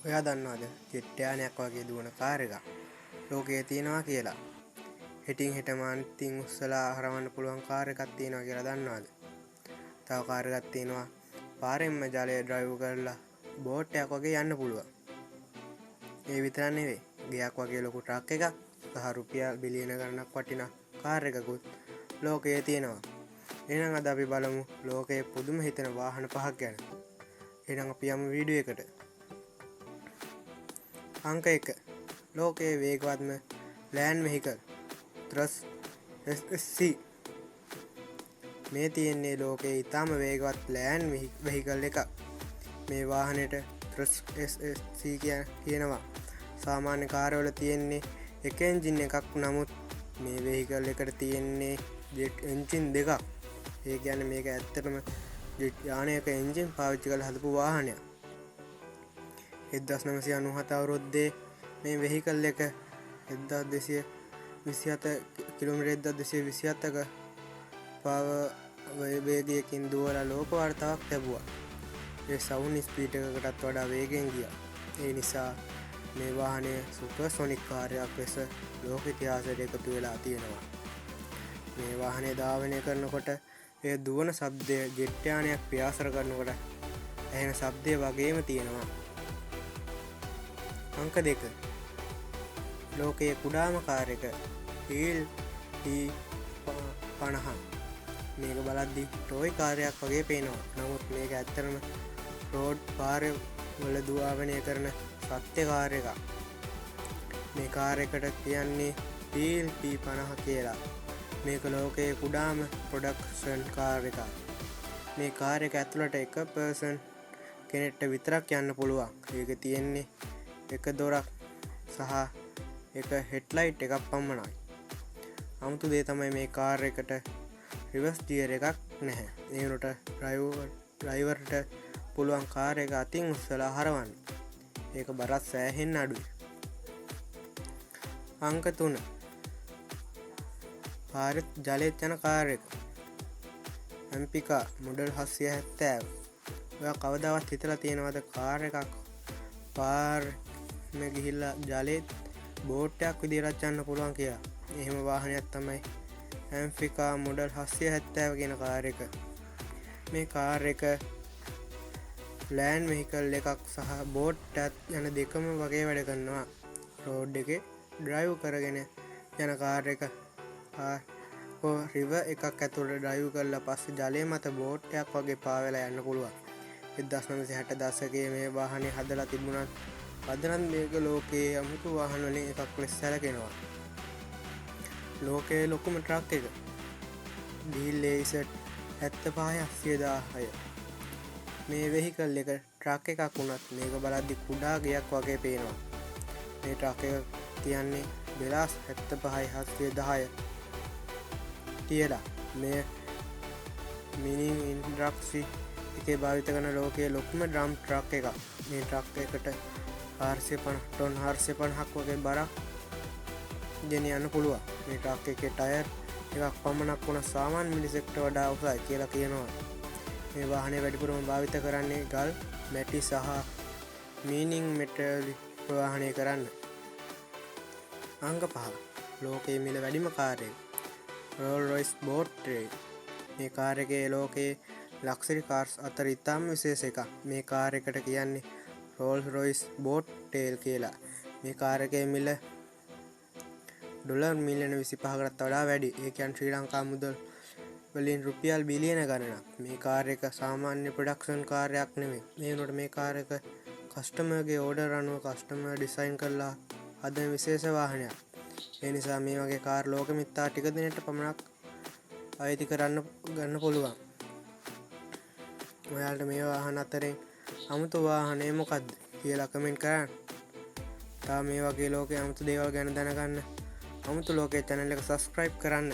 ඔයා දන්නවද ජෙට් යානයක් වගේ දුවන කාර් එකක් ලෝකයේ තියෙනවා කියලා? හෙටින් හෙටම අන්තිම උස්සලා හරවන්න පුළුවන් කාර් එකක් තියෙනවා කියලා දන්නවද? තව කාර් එකක් තියෙනවා පාරෙන්ම ජලය ඩ්‍රයිව් කරලා බෝට් එකක් වගේ යන්න පුළුවන්. ඒ විතරක් නෙවෙයි, ගයක් වගේ ලොකු ට්‍රක් එකක් සහ රුපියල් බිලියන ගණනක් වටිනා කාර් එකකුත් ලෝකයේ තියෙනවා. එහෙනම් අද අපි බලමු ලෝකයේ පුදුම හිතෙන වාහන 5ක් ගැන. එහෙනම් අපි යමු වීඩියෝ එකට. අංක 1. ලෝකයේ වේගවත්ම ලෑන්ඩ් වෙහිකල් ත්‍රස් SSC. මේ තියෙන්නේ ලෝකයේ ඉතාම වේගවත් ලෑන්ඩ් වෙහිකල් එකක්. මේ වාහනයට ත්‍රස් SSC කියනවා. සාමාන්‍ය කාර්වල තියෙන්නේ එක එන්ජින් එකක්, නමුත් මේ වෙහිකල් එකට තියෙන්නේ ජෙට් එන්ජින් දෙකක්. ඒ කියන්නේ මේක ඇත්තටම ජෙට් යානයක එන්ජින් පාවිච්චි කරලා හදපු වාහනයක්. 1997 අවුරුද්දේ මේ වෙහිකල් එක 1227 කිලෝමීටර් 1227ක වේගයකින් දුවලා ලෝක වාර්තාවක් ලැබුවා. ඒ සවුන්ඩ් ස්පීඩ් එකකටත් වඩා වේගෙන් ගියා. ඒ නිසා මේ වාහනය සුපර්සොනික් කාර්යයක් ලෙස ලෝක ඉතිහාසයට එකතු වෙලා තියෙනවා. මේ වාහනය ධාවනය කරනකොට ඒ දුවන ශබ්දය ජෙට් යානයක් පියාසර කරනකොට ඇහෙන ශබ්දය වගේම තියෙනවා. අංක 2. ලෝකයේ කුඩාම කාර් එක හීල් T50. මේක බලද්දි ටොයි කාර්යයක් වගේ පේනවා. නමුත් මේක ඇත්තටම රෝඩ් පාරේ වල දුවාවනය කරන සත්‍ය කාර් එකක්. මේ කාර් එකට කියන්නේ හීල් T50 කියලා. මේක ලෝකයේ කුඩාම ප්‍රොඩක්ෂන් කාර් එකක්. මේ කාර් එක ඇතුළට එක පර්සන් කෙනෙක්ට විතරක් යන්න පුළුවන්. ඒක තියෙන්නේ එක දොරක් සහ එක හෙඩ්ලයිට් එකක් පමණයි. අමුතු දේ තමයි මේ කාර් එකට රිවර්ස් ගියර් එකක් නැහැ. ඒ වුණට ඩ්‍රයිවර්ට පුළුවන් කාර් එක අතින් උස්සලා හරවන්න. ඒක බරත් සෑහෙන්න අඩුයි. අංක 3. පාරෙත් ජලයේත් යන කාර් එක. ඇම්පිකා මොඩල් 770. ඔයා කවදාවත් හිතලා තියෙනවද කාර් එකක් පාරේ ගිහිල්ලා ජලයේත් බෝට් එකක් විදිහට යන්න පුළුවන් කියලා? එහෙම වාහනයක් තමයි ඇම්ෆිකා මොඩල් 770 කියන කාර් එක. මේ කාර් එක ලෑන්ඩ් වෙහිකල් එකක් සහ බෝට් එකක් යන දෙකම වගේ වැඩ කරනවා. රෝඩ් එකේ ඩ්‍රයිව් කරගෙන යන කාර් එක රිවර් එකක් ඇතුළට ඩ්‍රයිව් කරලා පස්සේ ජලය මත බෝට් එකක් වගේ පාවෙලා යන්න පුළුවන්. 1960 දශකයේ මේ වාහනේ හදලා තිබුණත් අද නම් මේක ලෝකයේ අමුතු වාහන වලින් එකක් ලෙස සැලකෙනවා. ලෝකයේ ලොකුම ට්‍රක් එක DLZ 75806. මේ වෙහිකල් එක ට්‍රක් එකක් වුණත් මේක බලද්දි කුඩා ගෙයක් වගේ පේනවා. මේ ට්‍රක් එක කියන්නේ බෙලාස් 75710 කියලා. මේ මිනි ඉන්ඩස්ට්‍රි එකේ භාවිත කරන ලෝකයේ ලොකුම ඩ්‍රම් ට්‍රක් එකක්. මේ ට්‍රක් එකට 450 ටොන් 450ක් වගේ බරක් ගෙනියන්න පුළුවන්. මේ ට්‍රක් එකේ ටයර් එකක් පමණක් වුණ සාමාන්‍ය මිනිසෙක්ට වඩා උසයි කියලා කියනවා. මේ වාහනේ වැඩිපුරම භාවිත කරන්නේ ගල්, මැටි සහ මීනින් මෙටල් ප්‍රවාහනය කරන්න. අංක 5. ලෝකයේ මිල වැඩිම කාර් එක රෝල්ස් රොයිස් බෝට් ට්‍රේල්. මේ කාර් එකේ ලෝකයේ ලක්සරි කාර්ස් අතර ඉතාම විශේෂ එකක්. මේ කාර් එකට කියන්නේ රෝල්ස් රොයිස් බෝට් ටේල් කියලා. මේ කාර් එකේ මිල ඩොලර් මිලියන 25කටත් වඩා වැඩි. ඒ කියන්නේ ශ්‍රී ලංකා මුදල් වලින් රුපියල් බිලියන ගණනක්. මේ කාර් එක සාමාන්‍ය ප්‍රොඩක්ෂන් කාර්යයක් නෙමෙයි. මේ වුණාට මේ කාර් එක කස්ටමර්ගේ ඕඩර් අනුව කස්ටමර් ඩිසයින් කරලා හදන විශේෂ වාහනයක්. ඒ නිසා මේ වගේ කාර් ලෝකෙමිත්තා ටික දිනකට පමණක් අයිති ගන්න පුළුවන්. ඔයාලට මේ වාහන අතරින් අමුතු වාහනේ මොකක්ද කියලා කමෙන්ට් කරන්න. තාම මේ වගේ ලෝකයේ අමුතු දේවල් ගැන දැනගන්න අමුතු ලෝකයේ channel එක subscribe කරන්න.